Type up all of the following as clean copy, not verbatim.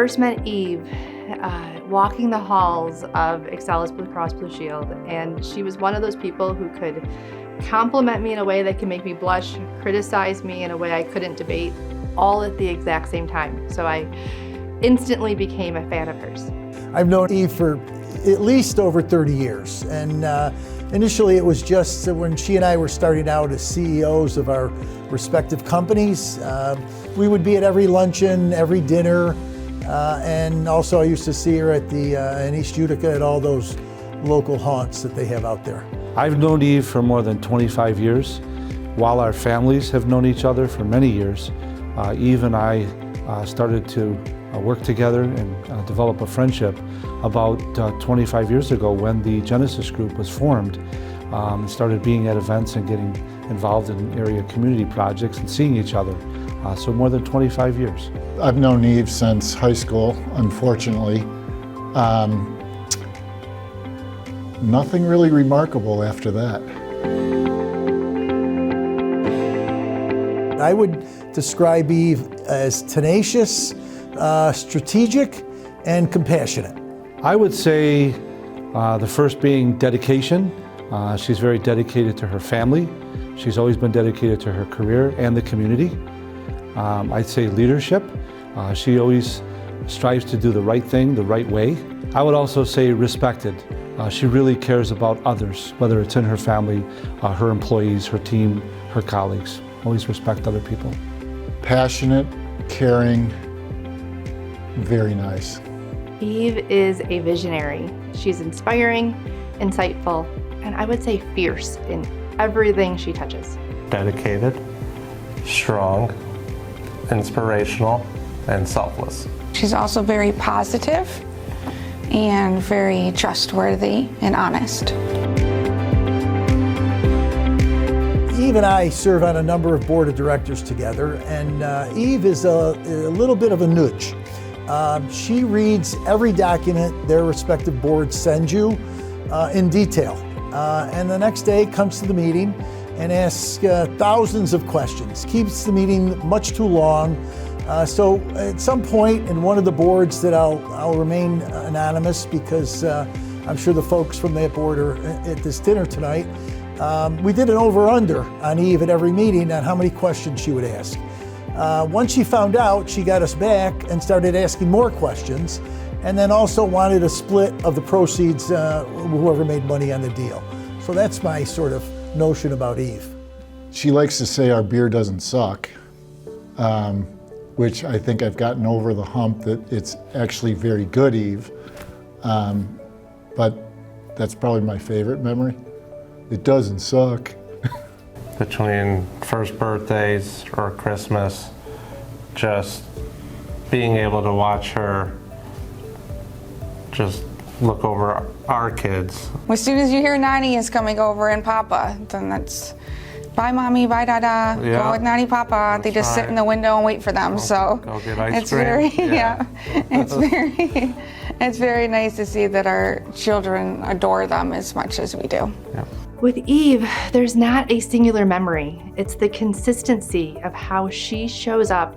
first met Eve walking the halls of Excellus BlueCross BlueShield, and she was one of those people who could compliment me in a way that could make me blush, criticize me in a way I couldn't debate, all at the exact same time. So I instantly became a fan of hers. I've known Eve for at least over 30 years, and initially it was just when she and I were starting out as CEOs of our respective companies. We would be at every luncheon, every dinner, and also I used to see her at in East Utica at all those local haunts that they have out there. I've known Eve for more than 25 years. While our families have known each other for many years, Eve and I started to work together and develop a friendship about 25 years ago when the Genesis Group was formed. Started being at events and getting involved in area community projects and seeing each other. So more than 25 years. I've known Eve since high school, unfortunately. Nothing really remarkable after that. I would describe Eve as tenacious, strategic, and compassionate. I would say the first being dedication. She's very dedicated to her family. She's always been dedicated to her career and the community. I'd say leadership. She always strives to do the right thing the right way. I would also say respected. She really cares about others, whether it's in her family, her employees, her team, her colleagues. Always respect other people. Passionate, caring, very nice. Eve is a visionary. She's inspiring, insightful, and I would say fierce in everything she touches. Dedicated, strong, inspirational, and selfless. She's also very positive and very trustworthy and honest. Eve and I serve on a number of board of directors together, and Eve is a little bit of a nudge. She reads every document their respective boards send you in detail, and the next day comes to the meeting and asks thousands of questions, keeps the meeting much too long. So at some point in one of the boards that I'll remain anonymous because I'm sure the folks from that board are at this dinner tonight, we did an over-under on Eve at every meeting on how many questions she would ask. Once she found out, she got us back and started asking more questions, and then also wanted a split of the proceeds, whoever made money on the deal. So that's my sort of notion about Eve. She likes to say our beer doesn't suck, which I think I've gotten over the hump that it's actually very good, Eve. But that's probably my favorite memory. It doesn't suck. Between first birthdays or Christmas, just being able to watch her just look over our kids. As soon as you hear Nani is coming over and Papa, then that's bye Mommy, bye Dada, Yeah. go with Nani Papa. They just sit in the window and wait for them. So Go get ice it's cream. very, it's very nice to see that our children adore them as much as we do. Yeah. With Eve, there's not a singular memory. It's the consistency of how she shows up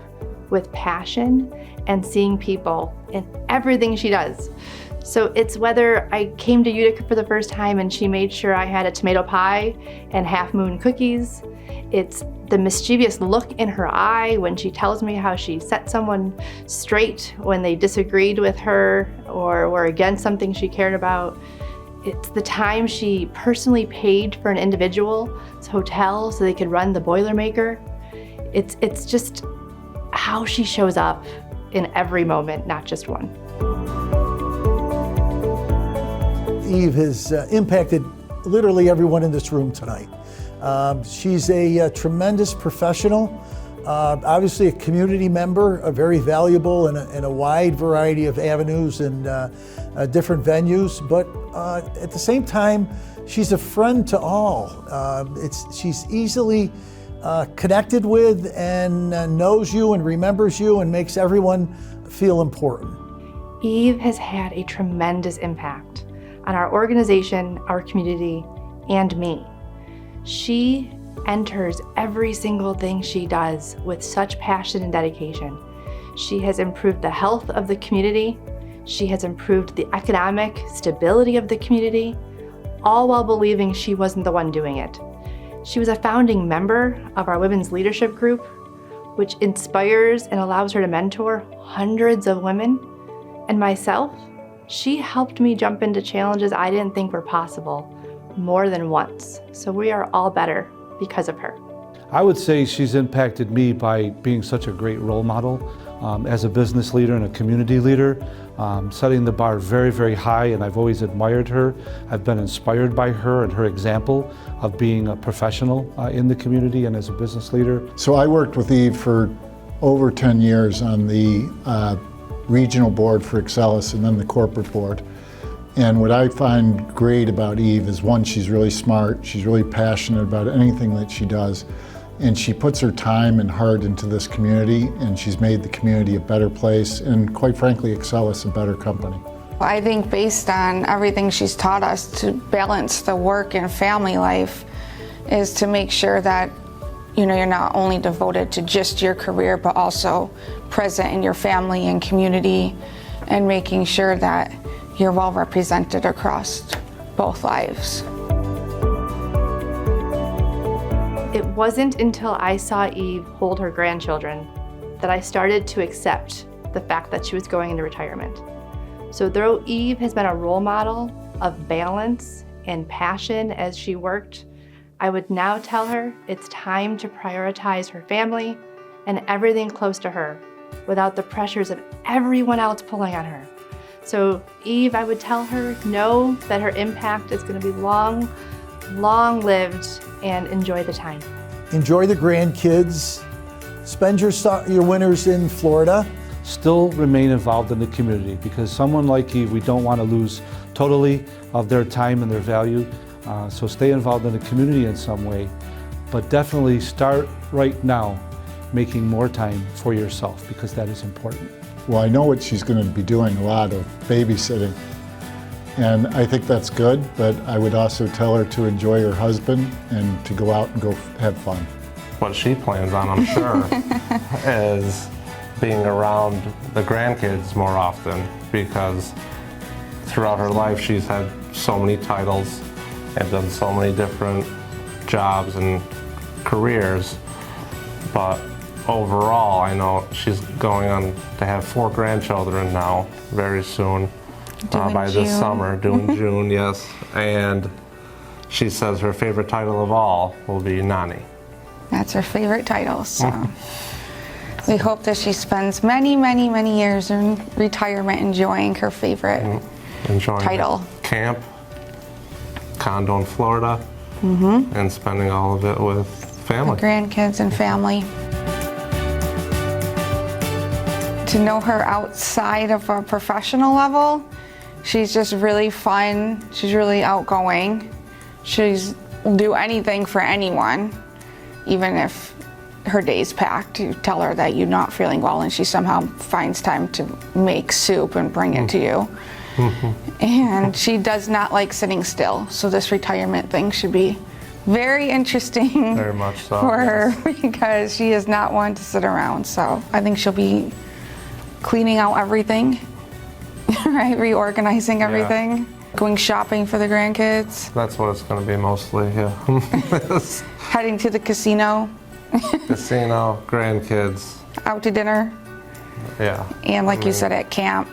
with passion and seeing people in everything she does. So it's whether I came to Utica for the first time and she made sure I had a tomato pie and half moon cookies. It's the mischievous look in her eye when she tells me how she set someone straight when they disagreed with her or were against something she cared about. It's the time she personally paid for an individual's hotel so they could run the Boilermaker. It's just how she shows up in every moment, not just one. Eve has impacted literally everyone in this room tonight. She's a tremendous professional, obviously a community member, a very valuable in a wide variety of avenues and different venues, but at the same time, she's a friend to all. She's easily connected with and knows you and remembers you and makes everyone feel important. Eve has had a tremendous impact on our organization, our community, and me. She enters every single thing she does with such passion and dedication. She has improved the health of the community. She has improved the economic stability of the community, all while believing she wasn't the one doing it. She was a founding member of our women's leadership group, which inspires and allows her to mentor hundreds of women. And myself, she helped me jump into challenges I didn't think were possible more than once. So we are all better because of her. I would say she's impacted me by being such a great role model as a business leader and a community leader, setting the bar very, very high, and I've always admired her. I've been inspired by her and her example of being a professional in the community and as a business leader. So I worked with Eve for over 10 years on the regional board for Excellus and then the corporate board. And what I find great about Eve is, one, she's really smart, she's really passionate about anything that she does, and she puts her time and heart into this community, and she's made the community a better place, and quite frankly, Excellus a better company. I think based on everything she's taught us to balance the work and family life is to make sure that you're not only devoted to just your career, but also present in your family and community, and making sure that you're well represented across both lives. It wasn't until I saw Eve hold her grandchildren that I started to accept the fact that she was going into retirement. So though Eve has been a role model of balance and passion as she worked, I would now tell her it's time to prioritize her family and everything close to her without the pressures of everyone else pulling on her. So Eve, I would tell her, know that her impact is going to be long-lived, and enjoy the time. Enjoy the grandkids. Spend your winters in Florida. Still remain involved in the community, because someone like Eve, we don't want to lose totally of their time and their value. So stay involved in the community in some way, but definitely start right now making more time for yourself, because that is important. Well, I know what she's going to be doing, a lot of babysitting. And I think that's good, but I would also tell her to enjoy her husband and to go out and go have fun. What she plans on, I'm sure, is being around the grandkids more often, because throughout her life she's had so many titles and done so many different jobs and careers, but overall I know she's going on to have 4 grandchildren now very soon. By this summer, due in June, yes. And she says her favorite title of all will be Nani. That's her favorite title, so we hope that she spends many, many, many years in retirement enjoying her favorite title. Camp, condo in Florida, and spending all of it with family. The grandkids and family. To know her outside of a professional level, she's just really fun. She's really outgoing. Will do anything for anyone, even if her day's packed. You tell her that you're not feeling well, and she somehow finds time to make soup and bring it to you. And she does not like sitting still. So this retirement thing should be very interesting. Very much so, for her, because she is not one to sit around. So I think she'll be cleaning out everything. Right, reorganizing everything, going shopping for the grandkids. That's what it's going to be mostly, yeah. Heading to the casino. Casino, grandkids. Out to dinner. Yeah. And like you said, at camp.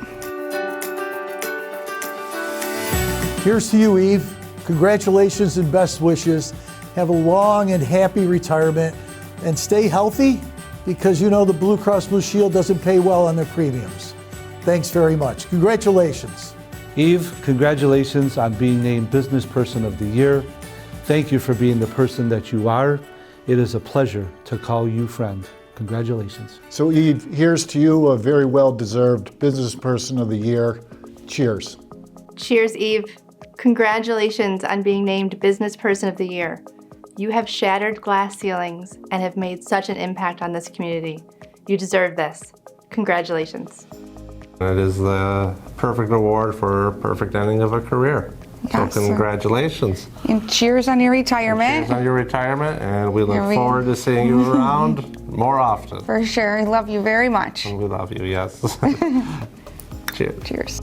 Here's to you, Eve. Congratulations and best wishes. Have a long and happy retirement, and stay healthy, because the Blue Cross Blue Shield doesn't pay well on their premiums. Thanks very much. Congratulations. Eve, congratulations on being named Businessperson of the Year. Thank you for being the person that you are. It is a pleasure to call you friend. Congratulations. So Eve, here's to you, a very well-deserved Businessperson of the Year. Cheers. Cheers, Eve. Congratulations on being named Businessperson of the Year. You have shattered glass ceilings and have made such an impact on this community. You deserve this. Congratulations. It is the perfect award for a perfect ending of a career. Yes. So congratulations. And cheers on your retirement. Cheers on your retirement, and we look Here we- forward to seeing you around more often. For sure. I love you very much. We love you, yes. Cheers. Cheers.